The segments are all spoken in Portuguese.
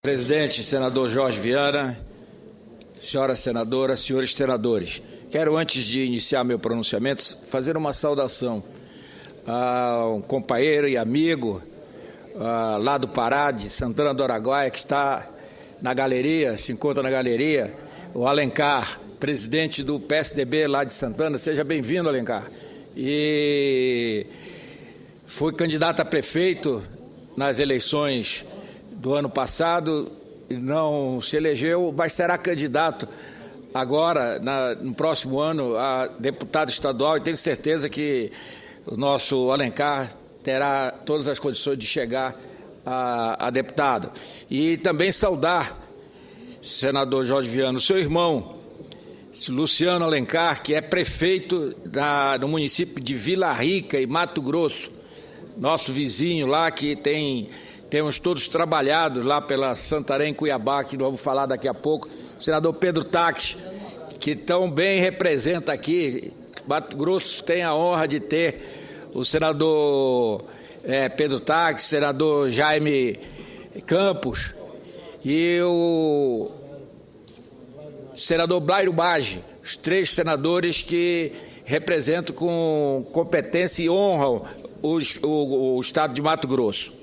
Presidente, senador Jorge Viana, senhoras senadoras, senhores senadores, quero, antes de iniciar meu pronunciamento, fazer uma saudação a um companheiro e amigo lá do Pará, de Santana do Araguaia, que está na galeria, se encontra na galeria, o Alencar, presidente do PSDB lá de Santana. Seja bem-vindo, Alencar. E foi candidato a prefeito nas eleições do ano passado, não se elegeu, mas será candidato agora, no próximo ano, a deputado estadual, e tenho certeza que o nosso Alencar terá todas as condições de chegar a deputado. E também saudar, senador Jorge Viana, o seu irmão, Luciano Alencar, que é prefeito no município de Vila Rica, em Mato Grosso, nosso vizinho lá, que temos todos trabalhado lá pela Santarém, Cuiabá, que nós vamos falar daqui a pouco, o senador Pedro Táxi, que tão bem representa aqui. Mato Grosso tem a honra de ter o senador Pedro Táxi, senador Jaime Campos e o senador Blairo Maggi, os três senadores que representam com competência e honram o estado de Mato Grosso.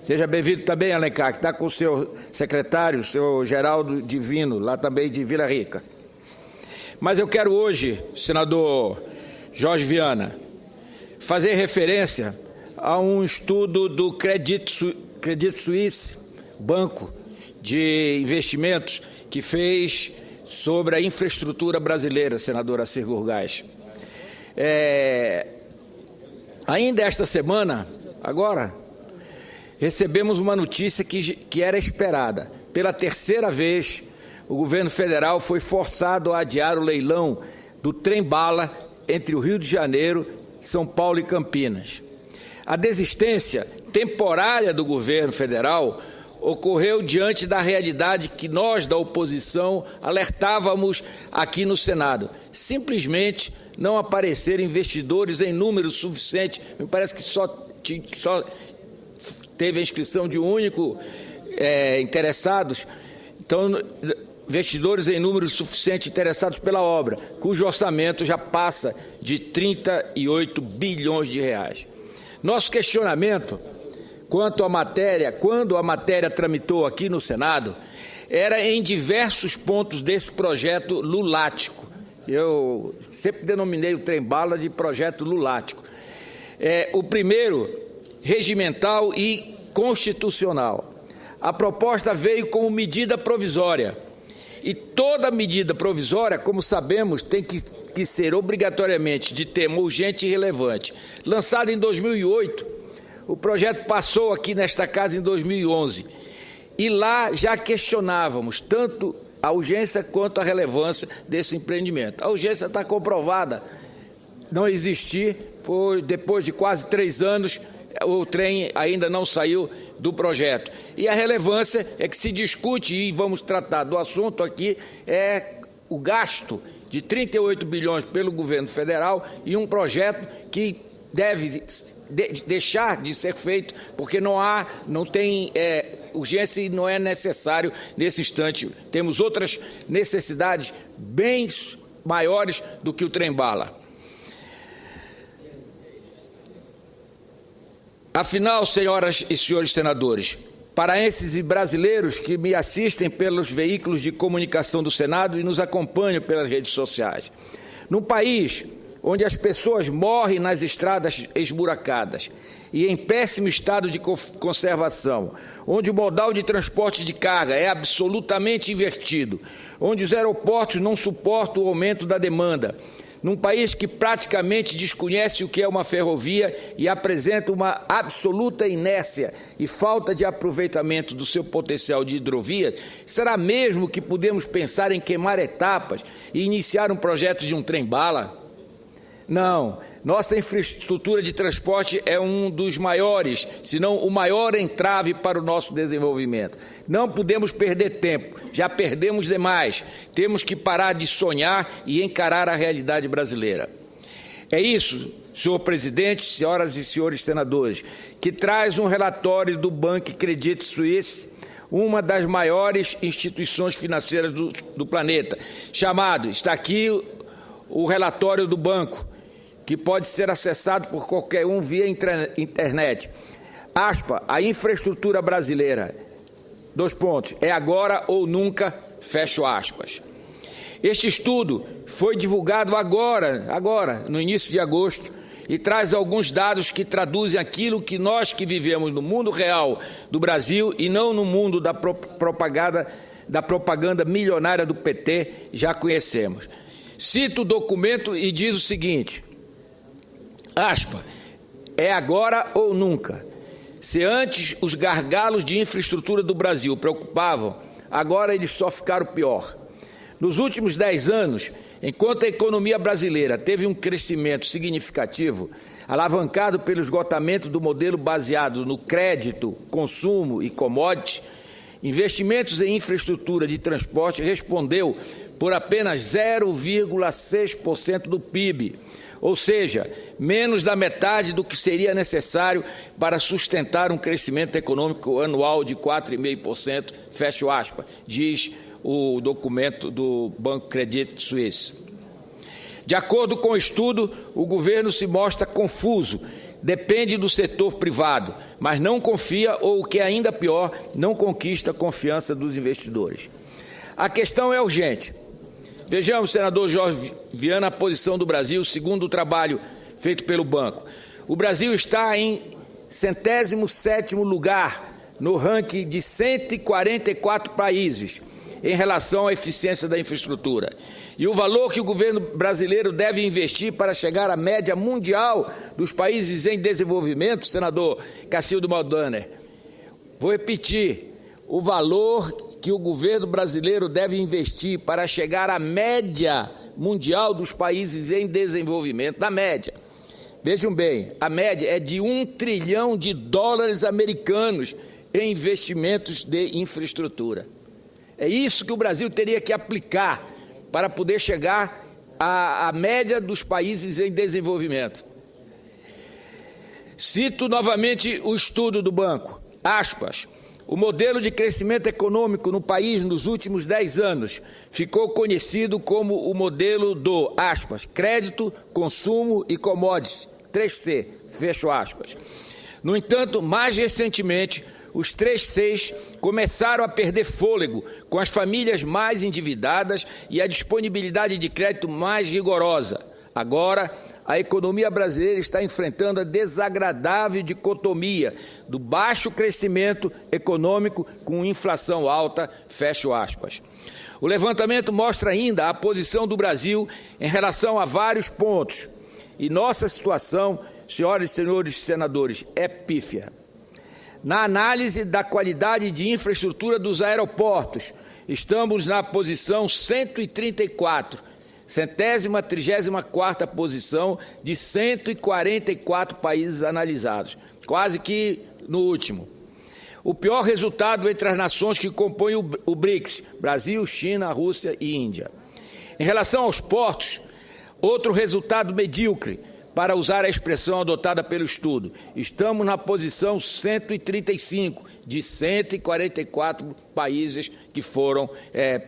Seja bem-vindo também, Alencar, que está com o seu secretário, o seu Geraldo Divino, lá também de Vila Rica. Mas eu quero hoje, senador Jorge Viana, fazer referência a um estudo do Credit Suisse, banco de investimentos, que fez sobre a infraestrutura brasileira, senador Assir Gurgás. Ainda esta semana, agora, recebemos uma notícia que era esperada. Pela terceira vez, o governo federal foi forçado a adiar o leilão do trem-bala entre o Rio de Janeiro, São Paulo e Campinas. A desistência temporária do governo federal ocorreu diante da realidade que nós, da oposição, alertávamos aqui no Senado. Simplesmente não apareceram investidores em número suficiente. Me parece que só teve a inscrição de um único interessados. Então, investidores em número suficiente interessados pela obra, cujo orçamento já passa de 38 bilhões de reais. Nosso questionamento quanto à matéria, quando a matéria tramitou aqui no Senado, era em diversos pontos desse projeto lulático. Eu sempre denominei o trem-bala de projeto lulático. O primeiro, regimental e constitucional. A proposta veio como medida provisória. E toda medida provisória, como sabemos, tem que ser obrigatoriamente de tema urgente e relevante. Lançado em 2008, o projeto passou aqui nesta casa em 2011. E lá já questionávamos tanto a urgência quanto a relevância desse empreendimento. A urgência está comprovada não existir, depois de quase 3 anos, o trem ainda não saiu do projeto. E a relevância é que se discute, e vamos tratar do assunto aqui, o gasto de 38 bilhões pelo governo federal e um projeto que deve deixar de ser feito, porque não tem urgência e não é necessário nesse instante. Temos outras necessidades bem maiores do que o trem-bala. Afinal, senhoras e senhores senadores, paraenses e brasileiros que me assistem pelos veículos de comunicação do Senado e nos acompanham pelas redes sociais, num país onde as pessoas morrem nas estradas esburacadas e em péssimo estado de conservação, onde o modal de transporte de carga é absolutamente invertido, onde os aeroportos não suportam o aumento da demanda, num país que praticamente desconhece o que é uma ferrovia e apresenta uma absoluta inércia e falta de aproveitamento do seu potencial de hidrovia, será mesmo que podemos pensar em queimar etapas e iniciar um projeto de um trem-bala? Não, nossa infraestrutura de transporte é um dos maiores, se não o maior entrave para o nosso desenvolvimento. Não podemos perder tempo, já perdemos demais. Temos que parar de sonhar e encarar a realidade brasileira. É isso, senhor presidente, senhoras e senhores senadores, que traz um relatório do Banco Credit Suisse, uma das maiores instituições financeiras do planeta, está aqui o relatório do banco, que pode ser acessado por qualquer um via internet. Aspa, a infraestrutura brasileira, é agora ou nunca, fecho aspas. Este estudo foi divulgado agora, no início de agosto, e traz alguns dados que traduzem aquilo que nós que vivemos no mundo real do Brasil e não no mundo da propaganda milionária do PT já conhecemos. Cito o documento e diz o seguinte, aspa, é agora ou nunca. Se antes os gargalos de infraestrutura do Brasil preocupavam, agora eles só ficaram pior. Nos últimos 10 anos, enquanto a economia brasileira teve um crescimento significativo, alavancado pelo esgotamento do modelo baseado no crédito, consumo e commodities, investimentos em infraestrutura de transporte respondeu por apenas 0,6% do PIB, ou seja, menos da metade do que seria necessário para sustentar um crescimento econômico anual de 4,5%, fecho aspas, diz o documento do Banco Credit Suisse. De acordo com o estudo, o governo se mostra confuso, depende do setor privado, mas não confia ou, o que é ainda pior, não conquista a confiança dos investidores. A questão é urgente. Vejamos, senador Jorge Viana, a posição do Brasil, segundo o trabalho feito pelo banco. O Brasil está em 107º lugar no ranking de 144 países em relação à eficiência da infraestrutura. E o valor que o governo brasileiro deve investir para chegar à média mundial dos países em desenvolvimento, senador Cacildo Maldaner, vou repetir, o valor que o governo brasileiro deve investir para chegar à média mundial dos países em desenvolvimento, na média. Vejam bem, a média é de $1 trilhão americanos em investimentos de infraestrutura. É isso que o Brasil teria que aplicar para poder chegar à média dos países em desenvolvimento. Cito novamente o estudo do banco, aspas, o modelo de crescimento econômico no país nos últimos 10 anos ficou conhecido como o modelo do, aspas, crédito, consumo e commodities, 3C, fecho aspas. No entanto, mais recentemente, os 3Cs começaram a perder fôlego com as famílias mais endividadas e a disponibilidade de crédito mais rigorosa. Agora, a economia brasileira está enfrentando a desagradável dicotomia do baixo crescimento econômico com inflação alta, fecho aspas. O levantamento mostra ainda a posição do Brasil em relação a vários pontos. E nossa situação, senhoras e senhores senadores, é pífia. Na análise da qualidade de infraestrutura dos aeroportos, estamos na posição 134, 134ª posição de 144 países analisados, quase que no último. O pior resultado entre as nações que compõem o BRICS, Brasil, China, Rússia e Índia. Em relação aos portos, outro resultado medíocre, para usar a expressão adotada pelo estudo. Estamos na posição 135 de 144 países que foram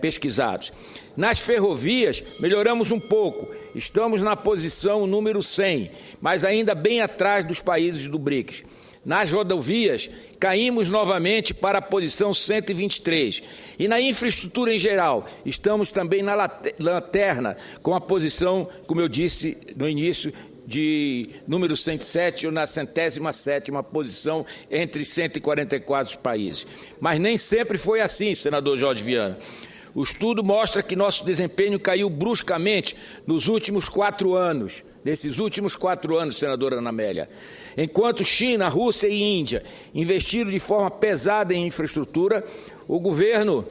pesquisados. Nas ferrovias, melhoramos um pouco. Estamos na posição número 100, mas ainda bem atrás dos países do BRICS. Nas rodovias, caímos novamente para a posição 123. E na infraestrutura em geral, estamos também na lanterna, com a posição, como eu disse no início, de número 107 ou na 107ª posição entre 144 países. Mas nem sempre foi assim, senador Jorge Viana. O estudo mostra que nosso desempenho caiu bruscamente nos últimos 4 anos, nesses últimos 4 anos, senadora Ana Amélia. Enquanto China, Rússia e Índia investiram de forma pesada em infraestrutura, o governo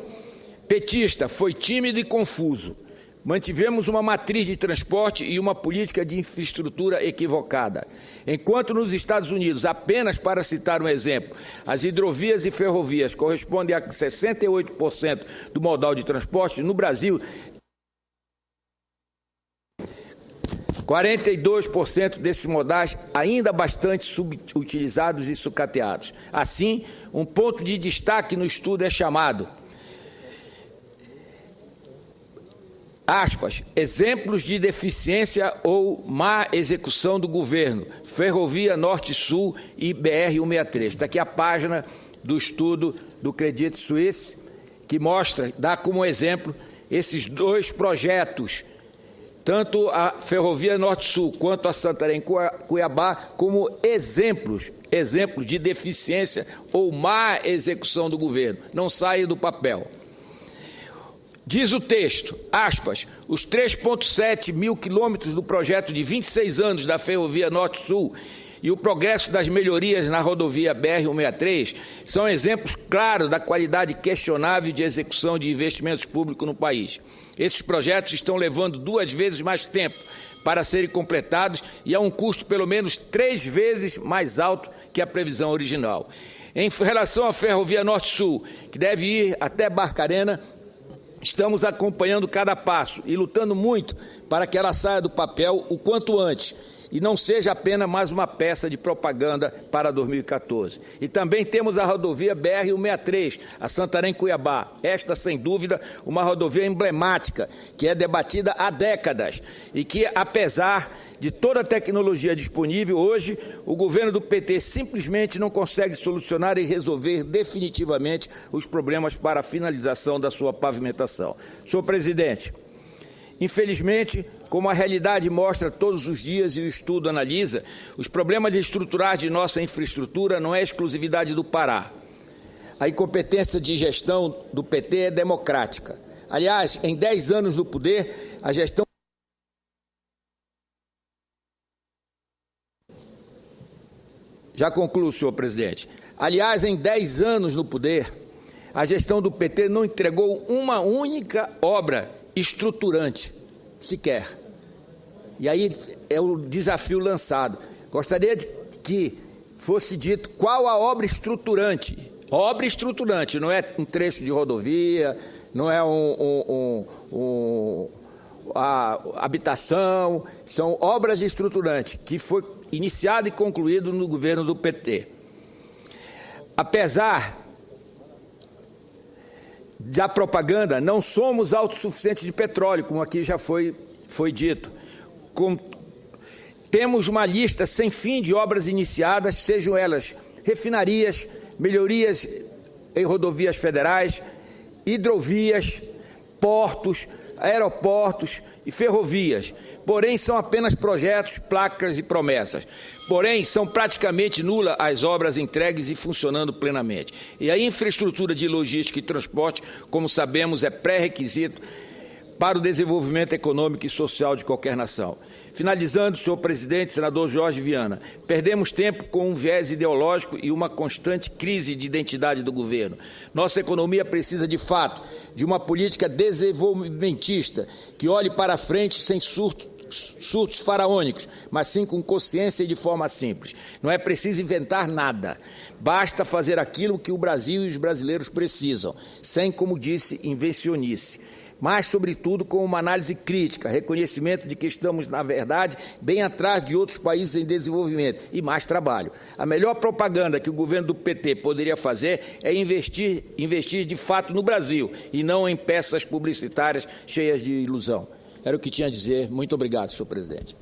petista foi tímido e confuso. Mantivemos uma matriz de transporte e uma política de infraestrutura equivocada. Enquanto nos Estados Unidos, apenas para citar um exemplo, as hidrovias e ferrovias correspondem a 68% do modal de transporte, no Brasil, 42% desses modais ainda bastante subutilizados e sucateados. Assim, um ponto de destaque no estudo é chamado, aspas, exemplos de deficiência ou má execução do governo, Ferrovia Norte-Sul e BR-163. Está aqui a página do estudo do Credit Suisse, que mostra, dá como exemplo, esses dois projetos, tanto a Ferrovia Norte-Sul quanto a Santarém-Cuiabá, como exemplos de deficiência ou má execução do governo. Não saem do papel. Diz o texto, aspas, os 3,7 mil quilômetros do projeto de 26 anos da Ferrovia Norte-Sul e o progresso das melhorias na rodovia BR-163 são exemplos claros da qualidade questionável de execução de investimentos públicos no país. Esses projetos estão levando 2 vezes mais tempo para serem completados e a um custo pelo menos 3 vezes mais alto que a previsão original. Em relação à Ferrovia Norte-Sul, que deve ir até Barcarena, estamos acompanhando cada passo e lutando muito para que ela saia do papel o quanto antes e não seja apenas mais uma peça de propaganda para 2014. E também temos a rodovia BR-163, a Santarém-Cuiabá. Esta, sem dúvida, uma rodovia emblemática, que é debatida há décadas e que, apesar de toda a tecnologia disponível hoje, o governo do PT simplesmente não consegue solucionar e resolver definitivamente os problemas para a finalização da sua pavimentação. Senhor presidente, infelizmente, como a realidade mostra todos os dias e o estudo analisa, os problemas estruturais de nossa infraestrutura não é exclusividade do Pará. A incompetência de gestão do PT é democrática. Aliás, em 10 anos no poder, a gestão... Já concluo, senhor presidente. Aliás, em 10 anos no poder, a gestão do PT não entregou uma única obra estruturante, sequer. E aí é o desafio lançado. Gostaria de que fosse dito qual a obra estruturante. Obra estruturante, não é um trecho de rodovia, não é a habitação, são obras estruturantes, que foi iniciado e concluído no governo do PT. Apesar da propaganda, não somos autossuficientes de petróleo, como aqui já foi dito. Temos uma lista sem fim de obras iniciadas, sejam elas refinarias, melhorias em rodovias federais, hidrovias, portos, aeroportos e ferrovias. Porém, são apenas projetos, placas e promessas. Porém, são praticamente nulas as obras entregues e funcionando plenamente. E a infraestrutura de logística e transporte, como sabemos, é pré-requisito para o desenvolvimento econômico e social de qualquer nação. Finalizando, senhor presidente, senador Jorge Viana, perdemos tempo com um viés ideológico e uma constante crise de identidade do governo. Nossa economia precisa, de fato, de uma política desenvolvimentista que olhe para frente sem surtos faraônicos, mas sim com consciência e de forma simples. Não é preciso inventar nada. Basta fazer aquilo que o Brasil e os brasileiros precisam, sem, como disse, invencionice. Mas, sobretudo, com uma análise crítica, reconhecimento de que estamos, na verdade, bem atrás de outros países em desenvolvimento e mais trabalho. A melhor propaganda que o governo do PT poderia fazer é investir de fato no Brasil e não em peças publicitárias cheias de ilusão. Era o que tinha a dizer. Muito obrigado, senhor presidente.